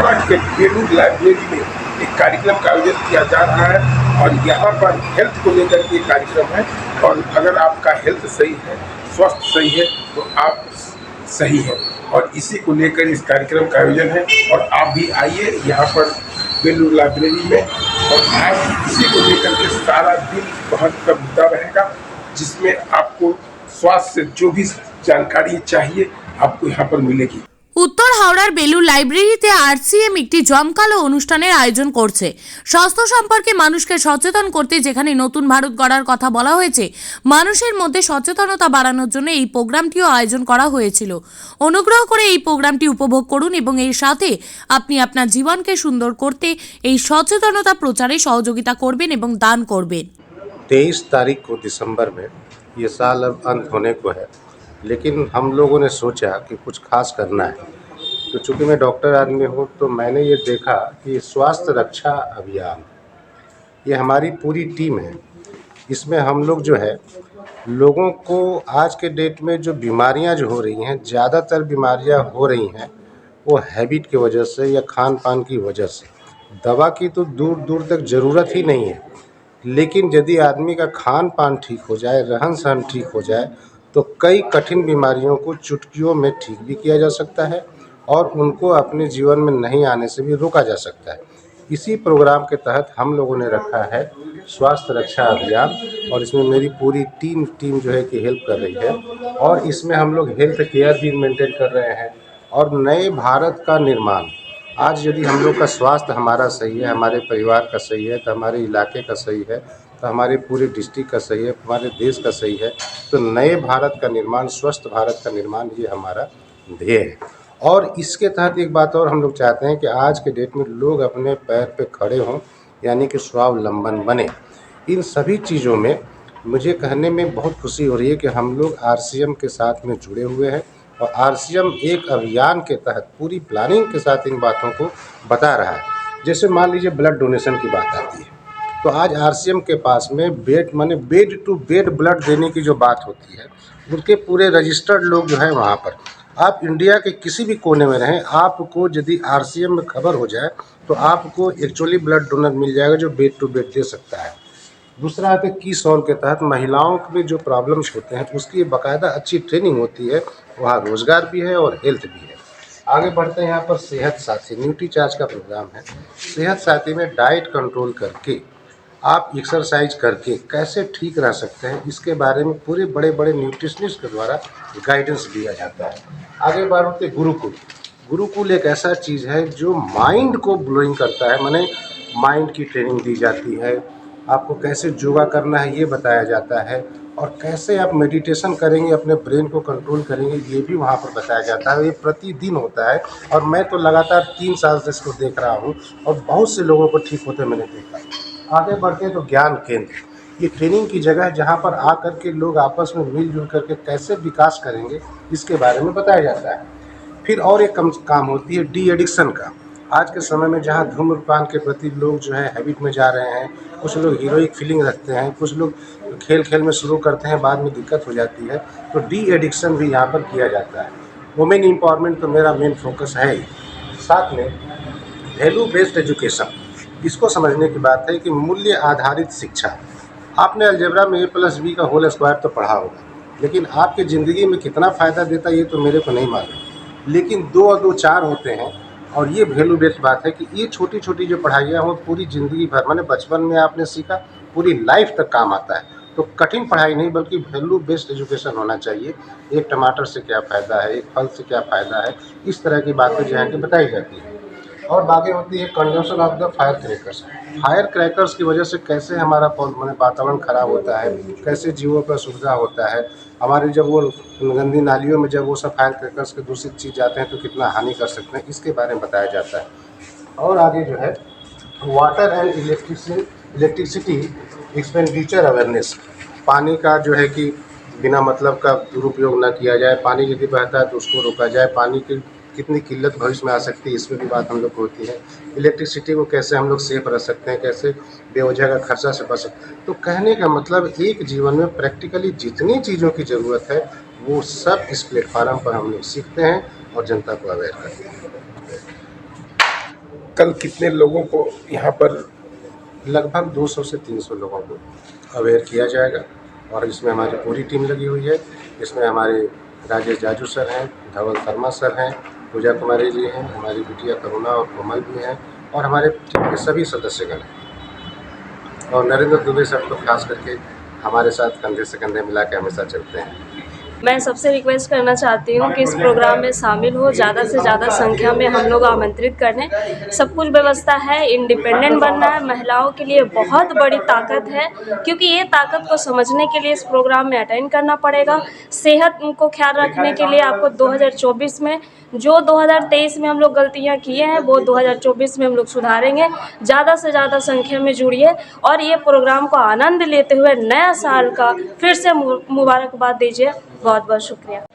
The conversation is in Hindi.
छपरा के बेलूर लाइब्रेरी में एक कार्यक्रम का आयोजन किया जा रहा है और यहाँ पर हेल्थ को लेकर के कार्यक्रम है। और अगर आपका हेल्थ सही है, स्वास्थ्य सही है, तो आप सही है, और इसी को लेकर इस कार्यक्रम का आयोजन है। और आप भी आइए यहाँ पर बेलूर लाइब्रेरी में, और आज इसी को लेकर के सारा दिन महत्व का मुद्दा रहेगा, जिसमें आपको स्वास्थ्य से जो भी जानकारी चाहिए आपको यहाँ पर मिलेगी। উত্তর হাওড়ার বেলুর লাইব্রেরিতে আরসিএম একটি জমকালো অনুষ্ঠানের আয়োজন করছে। স্বাস্থ্য সম্পর্কে মানুষকে সচেতন করতে যেখানে নতুন ভারত গড়ার কথা বলা হয়েছে, মানুষের মধ্যে সচেতনতা বাড়ানোর জন্য এই প্রোগ্রামটিও আয়োজন করা হয়েছিল। অনুগ্রহ করে এই প্রোগ্রামটি উপভোগ করুন এবং এর সাথে আপনি আপনার জীবনকে সুন্দর করতে এই সচেতনতা প্রচারে সহযোগিতা করবেন এবং দান করবেন। 23 तारीख को दिसंबर में ये साल अब अंत होने को है, लेकिन हम लोगों ने सोचा कि कुछ खास करना है। तो चूँकि मैं डॉक्टर आदमी हूँ, तो मैंने ये देखा कि स्वास्थ्य रक्षा अभियान, ये हमारी पूरी टीम है। इसमें हम लोग जो है, लोगों को आज के डेट में जो बीमारियां जो हो रही हैं, ज़्यादातर बीमारियां हो रही हैं वो हैबिट की वजह से या खान पान की वजह से। दवा की तो दूर दूर तक ज़रूरत ही नहीं है, लेकिन यदि आदमी का खान पान ठीक हो जाए, रहन सहन ठीक हो जाए, तो कई कठिन बीमारियों को चुटकियों में ठीक भी किया जा सकता है और उनको अपने जीवन में नहीं आने से भी रोका जा सकता है। इसी प्रोग्राम के तहत हम लोगों ने रखा है स्वास्थ्य रक्षा अभियान, और इसमें मेरी पूरी टीम जो है कि हेल्प कर रही है। और इसमें हम लोग हेल्थ केयर भी मेंटेन कर रहे हैं और नए भारत का निर्माण। आज यदि हम लोग का स्वास्थ्य हमारा सही है, हमारे परिवार का सही है, तो हमारे इलाके का सही है, तो हमारे पूरे डिस्ट्रिक्ट का सही है, हमारे देश का सही है, तो नए भारत का निर्माण, स्वस्थ भारत का निर्माण, ये हमारा ध्येय है। और इसके तहत एक बात और हम लोग चाहते हैं कि आज के डेट में लोग अपने पैर पे खड़े हों, यानी कि स्वावलंबन बने। इन सभी चीज़ों में मुझे कहने में बहुत खुशी हो रही है कि हम लोग आरसीएम के साथ में जुड़े हुए हैं, और आरसीएम एक अभियान के तहत पूरी प्लानिंग के साथ इन बातों को बता रहा है। जैसे मान लीजिए ब्लड डोनेशन की बात आती है, तो आज आरसीएम के पास में बेड टू बेड ब्लड देने की जो बात होती है, उनके पूरे रजिस्टर्ड लोग जो है वहाँ पर, आप इंडिया के किसी भी कोने में रहें, आपको यदि आरसीएम में खबर हो जाए तो आपको एक्चुअली ब्लड डोनर मिल जाएगा जो बेड टू बेड दे सकता है। दूसरा है कि सॉल के तहत महिलाओं में जो प्रॉब्लम्स होते हैं उसकी बाकायदा अच्छी ट्रेनिंग होती है, वहाँ रोज़गार भी है और हेल्थ भी है। आगे बढ़ते हैं, यहाँ पर सेहत साथी न्यूट्री चार्ज का प्रोग्राम है। सेहत साथी में डाइट कंट्रोल करके, आप एक्सरसाइज करके कैसे ठीक रह सकते हैं, इसके बारे में पूरे बड़े बड़े न्यूट्रिशनिस्ट के द्वारा गाइडेंस दिया जाता है। आगे बढ़ते गुरुकुल एक ऐसा चीज़ है जो माइंड को ब्लोइंग करता है, माने माइंड की ट्रेनिंग दी जाती है, आपको कैसे योगा करना है ये बताया जाता है, और कैसे आप मेडिटेशन करेंगे, अपने ब्रेन को कंट्रोल करेंगे, ये भी वहाँ पर बताया जाता है। ये प्रतिदिन होता है और मैं तो लगातार 3 साल से इसको देख रहा हूँ और बहुत से लोगों को ठीक होते मैंने देखा। आगे बढ़ते हैं तो ज्ञान केंद्र, ये ट्रेनिंग की जगह है जहाँ पर आकर के लोग आपस में मिलजुल करके कैसे विकास करेंगे इसके बारे में बताया जाता है। फिर और एक काम होती है डी एडिक्शन का। आज के समय में जहाँ धूम्रपान के प्रति लोग जो है हैबिट में जा रहे हैं, कुछ लोग हीरोइक फीलिंग रखते हैं, कुछ लोग खेल में शुरू करते हैं, बाद में दिक्कत हो जाती है, तो डी एडिक्शन भी यहाँ पर किया जाता है। वुमेन एम्पावरमेंट तो मेरा मेन फोकस है ही। साथ में वैल्यू बेस्ड एजुकेशन, इसको समझने की बात है कि मूल्य आधारित शिक्षा। आपने अलजेब्रा में a+b का होल स्क्वायर तो पढ़ा होगा, लेकिन आपकी ज़िंदगी में कितना फ़ायदा देता है ये तो मेरे को नहीं मालूम, लेकिन 2 और 2 4 होते हैं। और ये वैल्यू बेस्ड बात है कि ये छोटी छोटी जो पढ़ाइयाँ हो पूरी ज़िंदगी भर, माने बचपन में आपने सीखा, पूरी लाइफ तक काम आता है। तो कठिन पढ़ाई नहीं बल्कि वैल्यू बेस्ड एजुकेशन होना चाहिए। एक टमाटर से क्या फ़ायदा है, एक फल से क्या फ़ायदा है, इस तरह की बातें जो है कि बताई जाती है। और बाकी होती है consumption of the fire crackers. Fire crackers की वजह से कैसे हमारा माने वातावरण ख़राब होता है, कैसे जीवों पर सुविधा होता है, हमारी जब वो गंदी नालियों में जब वो सब फायर क्रैकर्स के दूषित चीज़ जाते हैं तो कितना हानि कर सकते हैं, इसके बारे में बताया जाता है। और आगे जो है water and electricity expenditure awareness, पानी का जो है कि बिना मतलब का दुरुपयोग ना किया जाए, पानी यदि बहता है तो उसको रोका जाए, पानी की कितनी किल्लत भविष्य में आ सकती है इसमें भी बात हम लोग को होती है। इलेक्ट्रिसिटी को कैसे हम लोग सेफ रह सकते हैं, कैसे बेवजह का खर्चा से बच सकते हैं। तो कहने का मतलब एक जीवन में प्रैक्टिकली जितनी चीज़ों की ज़रूरत है वो सब इस प्लेटफार्म पर हम लोग सीखते हैं और जनता को अवेयर करते हैं। कल कितने लोगों को यहाँ पर लगभग 200 से 300 लोगों को अवेयर किया जाएगा और इसमें हमारी पूरी टीम लगी हुई है। इसमें हमारे राजेश जाजू सर हैं, धवल शर्मा सर हैं, पूजा कुमारी जी हैं, हमारी बिटिया करुणा और कोमल भी हैं और हमारे टीम के सभी सदस्यगण हैं। और नरेंद्र दुबे सर तो खास करके हमारे साथ कंधे से कंधे मिला के हमेशा चलते हैं। मैं सबसे रिक्वेस्ट करना चाहती हूँ कि इस प्रोग्राम में शामिल हो, ज़्यादा से ज़्यादा संख्या में हम लोग आमंत्रित करें। सब कुछ व्यवस्था है, इंडिपेंडेंट बनना है, महिलाओं के लिए बहुत बड़ी ताकत है, क्योंकि ये ताकत को समझने के लिए इस प्रोग्राम में अटेंड करना पड़ेगा। सेहत को ख्याल रखने के लिए आपको 2024 में जो 2023 में हम लोग गलतियाँ किए हैं वो 2024 में हम लोग सुधारेंगे। ज़्यादा से ज़्यादा संख्या में जुड़िए और ये प्रोग्राम को आनंद लेते हुए नया साल का फिर से मुबारकबाद दीजिए। बहुत बहुत शुक्रिया।